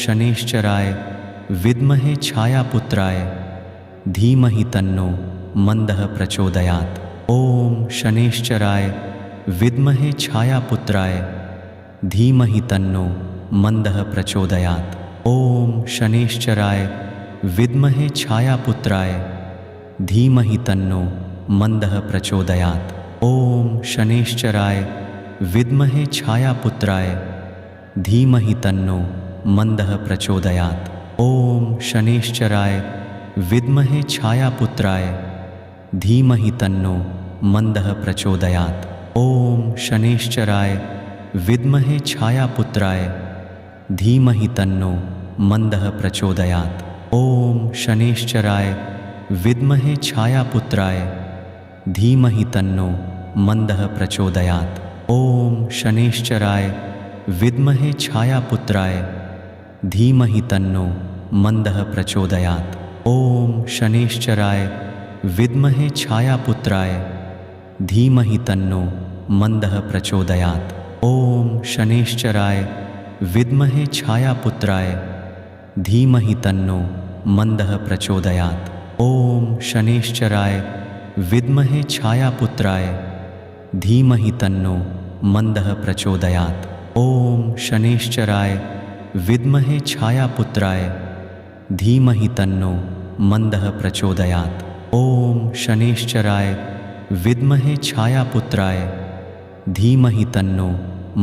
शनैश्चराय विद्महे छायापुत्राय धीमहि तन्नो मंदः प्रचोदयात्। ओम शनैश्चराय विद्महे छायापुत्राय धीमहि तन्नो मंदः प्रचोदयात्। ओम शनैश्चराय विद्महे छायापुत्राय धीमहि तन्नो मंदः प्रचोदयात्। ओम शनैश्चराय विद्महे छायापुत्राय धीमहि तन्नो मंदः प्रचोदयात्। ओम शनैश्चराय विद्महे छायापुत्राय धीमहि तन्नो मंदः प्रचोदयात्। ओम शनैश्चराय विद्महे छायापुत्राय धीमहि तन्नो मंदः प्रचोदयात्। ओम शनैश्चराय विद्महे छायापुत्राय धीमहि तन्नो मंदः प्रचोदयात्। ओम शनैश्चराय विद्महे छायापुत्राय धीमहि तन्नो मंदः प्रचोदयात्। ओम शनैश्चराय विद्महे छायापुत्राय धीमहि तन्नो मंदः प्रचोदयात्। ओम शनैश्चराय विद्महे छायापुत्राय धीमहि तन्नो मंदः प्रचोदयात्। ओम शनैश्चराय विद्महे छायापुत्राय धीमहि तन्नो मंदः प्रचोदयात्। ओम शनैश्चराय विद्महे छायापुत्राय धीमहि तन्नो मंदः प्रचोदयात्। ओम शनैश्चराय विद्महे छायापुत्राय धीमहि तन्नो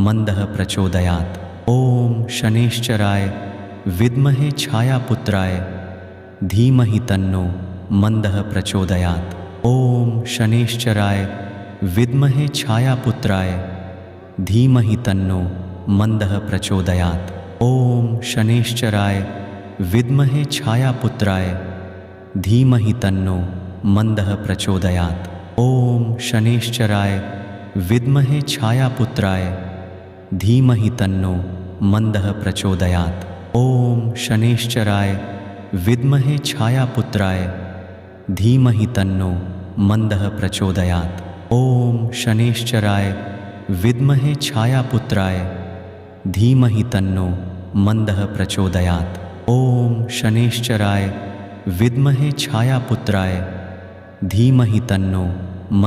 मंदः प्रचोदयात्। ओम शनैश्चराय विद्महे छायापुत्राय धीमहि तन्नो मंदः प्रचोदयात्। ओम शनैश्चराय विद्महे छायापुत्राय धीमहि तन्नो मंदः प्रचोदयात्। ओम शनैश्चराय विद्महे छायापुत्राय धीमहि तन्नो मंदः प्रचोदयात्। ओम शनैश्चराय विद्महे छायापुत्राय धीमहि तन्नो मंदः प्रचोदयात्। ओम शनैश्चराय विद्महे छायापुत्राय धीमहि तन्नो मंदः प्रचोदयात्। ओम शनैश्चराय विद्महे छायापुत्राय धीमहि तन्नो मंदः प्रचोदयात्। ओम शनैश्चराय विद्महे छायापुत्राय धीमहि तन्नो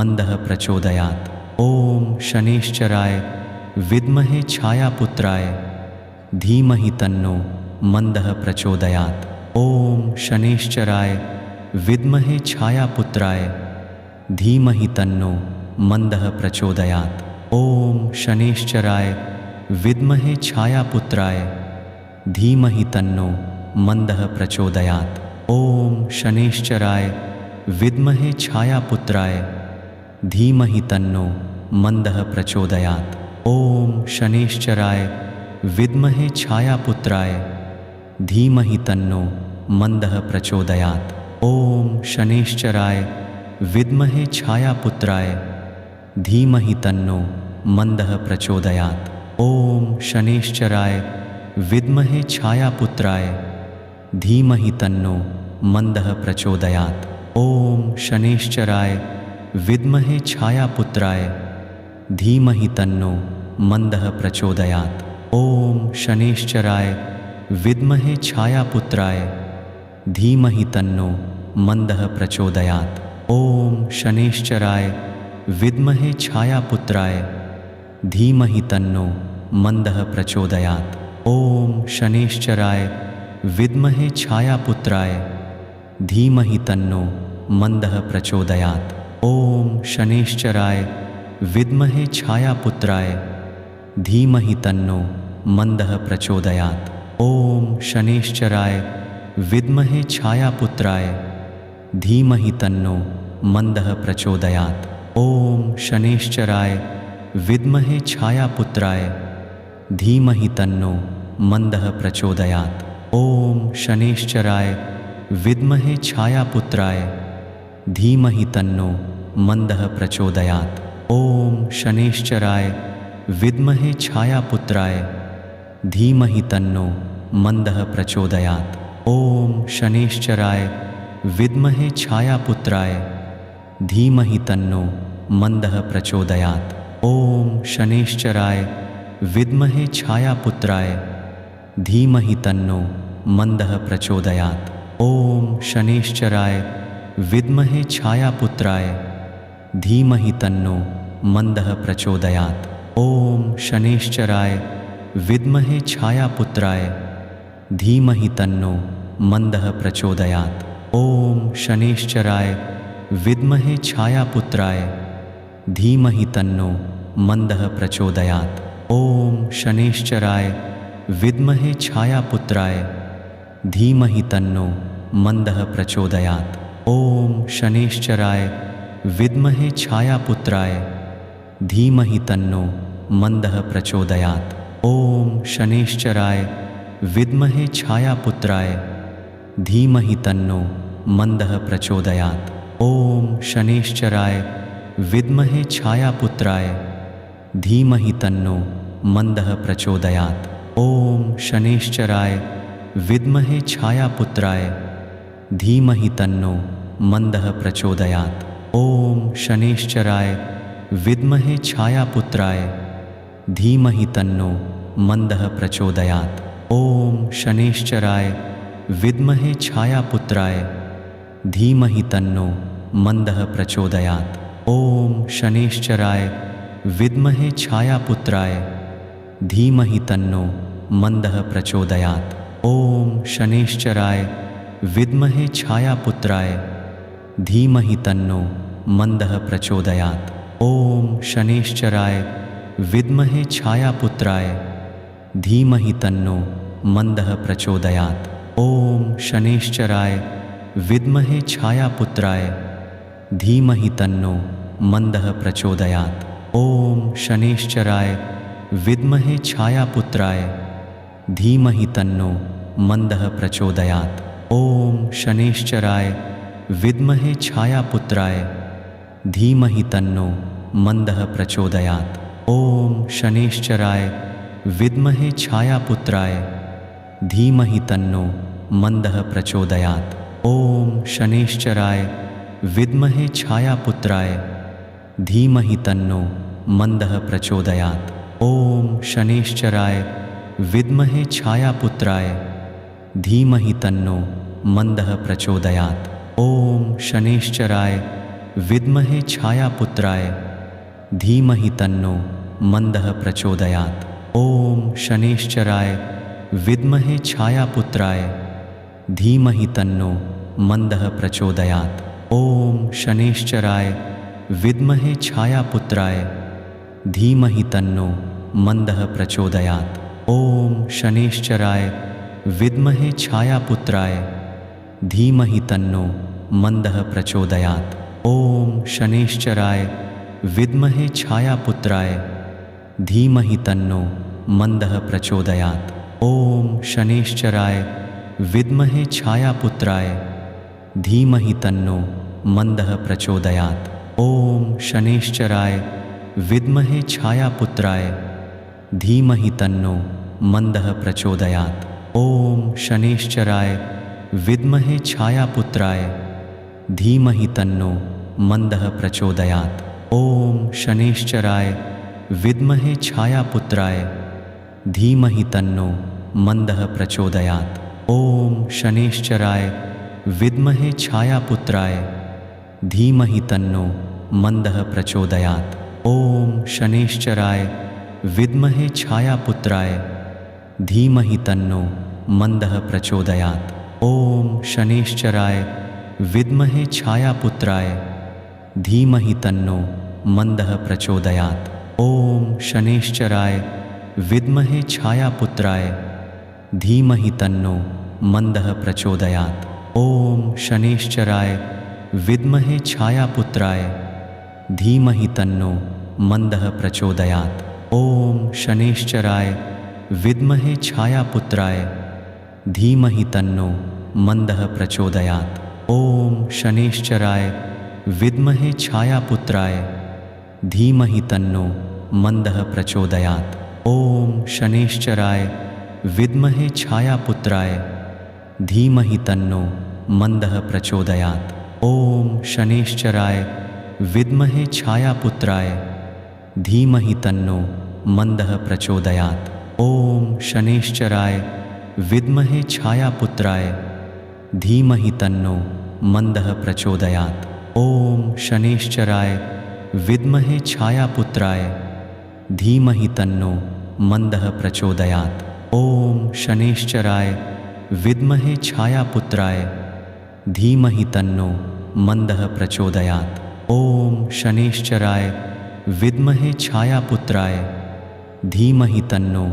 मंदः प्रचोदयात्। ओम शनैश्चराय विद्महे छायापुत्राय धीमहि तन्नो मंदः प्रचोदयात्। ओम शनैश्चराय विद्महे छायापुत्राय धीमहि तन्नो मंदः प्रचोदयात्। ओम शनैश्चराय विद्महे छायापुत्राय धीमहि तन्नो मंदः प्रचोदयात्। ओम शनैश्चराय विद्महे छायापुत्राय धीमहि तन्नो मंदः प्रचोदयात्। ओम शनैश्चराय विद्महे छायापुत्राय धीमहि तन्नो मंदः प्रचोदयात्। ओम शनैश्चराय विद्महे छायापुत्राय धीमहि तन्नो मंदः प्रचोदयात्। ओम शनैश्चराय विद्महे छायापुत्राय धीमहि तन्नो मंदः प्रचोदयात्। ओम शनैश्चराय विद्महे छायापुत्राय धीमहि तन्नो मंदः प्रचोदयात्। ओम शनैश्चराय विद्महे छायापुत्राय धीमहि तन्नो मंदः प्रचोदयात्। ओम शनैश्चराय विद्महे छायापुत्राय धीमहि तन्नो मंदः प्रचोदयात्। ओम शनैश्चराय विद्महे छायापुत्राय धीमहि तन्नो मंदः प्रचोदयात्। ओम शनैश्चराय विद्महे छायापुत्राय धीमहि तन्नो मंदः प्रचोदयात्। ओम शनैश्चराय विद्महे छायापुत्राय धीमहि तन्नो मंदः प्रचोदयात्। ओम शनैश्चराय विद्महे छायापुत्राय धीमहि तन्नो मंदः प्रचोदयात्। ओम शनैश्चराय विद्महे छायापुत्राय धीमहि तन्नो मंदः प्रचोदयात्। ओम शनैश्चराय विद्महे छायापुत्राय धीमहि तन्नो मंदः प्रचोदयात्। ओम शनैश्चराय विद्महे छायापुत्राय धीमहि तन्नो मंदः प्रचोदयात्। ओम शनैश्चराय विद्महे छायापुत्राय धीमहि तन्नो मंदः प्रचोदयात्। ओम शनैश्चराय विद्महे छायापुत्राय धीमहि तन्नो मंदः प्रचोदयात्। ओम शनैश्चराय विद्महे छायापुत्राय धीमहि तन्नो मंदः प्रचोदयात्। ओम शनैश्चराय विद्महे छायापुत्राय धीमहि तन्नो मंदः प्रचोदयात्। ओम शनैश्चराय विद्महे छायापुत्राय धीमहि तन्नो मंदः प्रचोदयात्। ओम शनैश्चराय विद्महे छायापुत्राय धीमहि तन्नो मंदः प्रचोदयात्। ओम शनैश्चराय विद्महे छायापुत्राय धीमहि तन्नो मंदः प्रचोदयात्। ओम शनैश्चराय विद्महे छायापुत्राय धीमहि तन्नो मंदः प्रचोदयात्। ओम शनैश्चराय विद्महे छायापुत्राय धीमहि तन्नो मंदः प्रचोदयात्। ओम शनैश्चराय विद्महे छायापुत्राय धीमहि तन्नो मंदः प्रचोदयात्। ओम शनैश्चराय विद्महे छायापुत्राय धीमहि तन्नो मंदः प्रचोदयात्। ओम शनैश्चराय विद्महे छायापुत्राय धीमहि तन्नो मंदः प्रचोदयात्। ओम शनैश्चराय विद्महे छायापुत्राय धीमहि तन्नो मंदः प्रचोदयात्। ओम शनैश्चराय विद्महे छायापुत्राय धीमहि तन्नो मंदः प्रचोदयात्। ओम शनैश्चराय विद्महे छायापुत्राय धीमहि तन्नो मंदः प्रचोदयात्। ओम शनैश्चराय विद्महे छायापुत्राय धीमहि तन्नो मंदः प्रचोदयात्। ओम शनैश्चराय विद्महे छायापुत्राय धीमहि तन्नो मंदः प्रचोदयात्। ओम शनैश्चराय विद्महे छायापुत्राय धीमहि तन्नो मंदः प्रचोदयात्। ओम शनैश्चराय विद्महे छायापुत्राय धीमहि तन्नो मंदः प्रचोदयात्। ओम शनैश्चराय विद्महे छायापुत्राय धीमहि तन्नो मंदः प्रचोदयात्। ओम शनैश्चराय विद्महे छायापुत्राय धीमहि तन्नो मंदः प्रचोदयात्। ओम शनैश्चराय विद्महे छायापुत्राय धीमहि तन्नो मंदः प्रचोदयात्। ओम शनैश्चराय विद्महे छायापुत्राय धीमहि तन्नो मंदः प्रचोदयात्। ओम शनैश्चराय विद्महे छायापुत्राय धीमहि तन्नो मंदः प्रचोदयात्। ओम शनैश्चराय विद्महे छायापुत्राय धीमहि तन्नो मंदः प्रचोदयात्। ओम शनैश्चराय विद्महे छायापुत्राय धीमहि तन्नो मंदः प्रचोदयात्। ओम शनैश्चराय विद्महे छायापुत्राय धीमहि तन्नो मंदः प्रचोदयात्। ओम शनैश्चराय विद्महे छायापुत्राय धीमहि तन्नो मंदः प्रचोदयात्। ओम शनैश्चराय विद्महे छायापुत्राय धीमहि तन्नो मंदः प्रचोदयात्। ओम शनैश्चराय विद्महे छायापुत्राय धीमहि तन्नो मंदः प्रचोदयात्। ओम शनैश्चराय विद्महे छायापुत्राय धीमहि तन्नो मंदः प्रचोदयात्। ओम शनैश्चराय विद्महे छायापुत्राय धीमहि तन्नो मंदः प्रचोदयात्। ओम शनैश्चराय विद्महे छायापुत्राय धीमहि तन्नो मंदः प्रचोदयात्। ओम शनैश्चराय विद्महे छायापुत्राय धीमहि तन्नो मंदः प्रचोदयात्। ओम शनैश्चराय विद्महे छायापुत्राय धीमहि तन्नो मंदः प्रचोदयात्। ओम शनैश्चराय विद्महे छायापुत्राय धीमहि तन्नो मंदः प्रचोदयात्। ओम शनैश्चराय विद्महे छायापुत्राय धीमहि तन्नो मंदः प्रचोदयात्। ओम शनैश्चराय विद्महे छायापुत्राय धीमहि तन्नो मंदः प्रचोदयात्। ओम शनैश्चराय विद्महे छायापुत्राय धीमहि तन्नो मंदः प्रचोदयात्। ओम शनैश्चराय विद्महे छायापुत्राय धीमहि तन्नो मंदः प्रचोदयात्। ओम शनैश्चराय विद्महे छायापुत्राय धीमहि तन्नो मंदः प्रचोदयात्। ओम शनैश्चराय विद्महे छायापुत्राय धीमहि तन्नो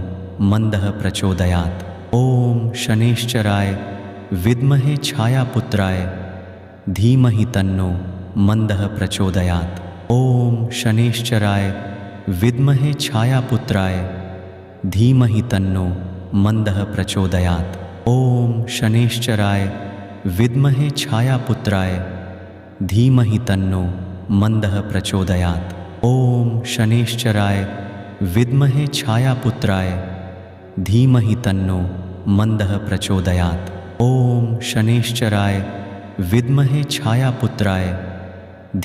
मंदः प्रचोदयात्। ओम शनैश्चराय विद्महे छायापुत्राय धीमहि तन्नो मंदः प्रचोदयात्। ओम शनैश्चराय विद्महे छायापुत्राय धीमहि तन्नो मंदः प्रचोदयात्। ओम शनैश्चराय विद्महे छायापुत्राय धीमहि तन्नो मंदः प्रचोदयात्। ओम शनैश्चराय विद्महे छायापुत्राय धीमहि तन्नो मंदः प्रचोदयात्। ओम शनैश्चराय विद्महे छायापुत्राय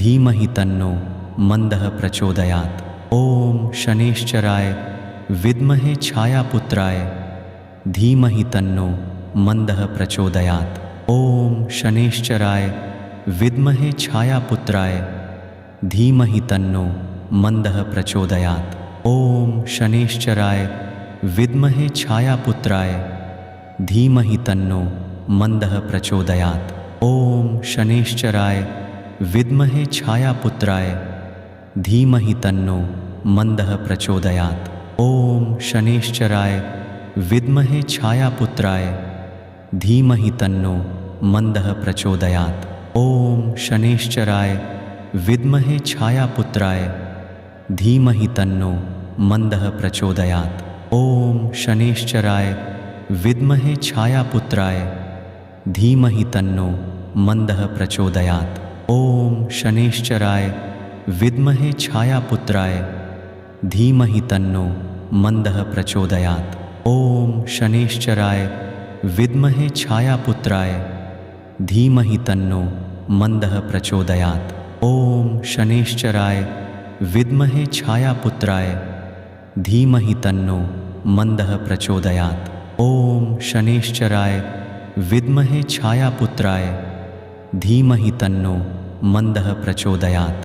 धीमहि तन्नो मंदः प्रचोदयात्। ओम शनैश्चराय विद्महे छायापुत्राय धीमहि तन्नो मंदः प्रचोदयात्। ओम शनैश्चराय विद्महे छायापुत्राय धीमहि तन्नो मंदः प्रचोदयात्। ओम शनैश्चराय विद्महे छायापुत्राय धीमहि तन्नो मंदः प्रचोदयात्। ओम शनैश्चराय विद्महे छायापुत्राय धीमहि तन्नो मंदः प्रचोदयात्। ओम शनैश्चराय विद्महे छायापुत्राय धीमहि तन्नो मंदः प्रचोदयात्। ओम शनैश्चराय विद्महे छायापुत्राय धीमहि तन्नो मंदः प्रचोदयात्। ओम शनैश्चराय विद्महे छायापुत्राय धीमहि तन्नो मंदः प्रचोदयात्। ओम शनैश्चराय विद्महे छायापुत्राय धीमहि तन्नो मंदः प्रचोदयात्। ओम शनैश्चराय विद्महे छायापुत्राय धीमहि तन्नो मंदः प्रचोदयात्। ओम शनैश्चराय विद्महे छायापुत्राय धीमहि तन्नो मंदः प्रचोदयात्। ओम शनैश्चराय विद्महे छायापुत्राय धीमहि तन्नो मंदः प्रचोदयात्।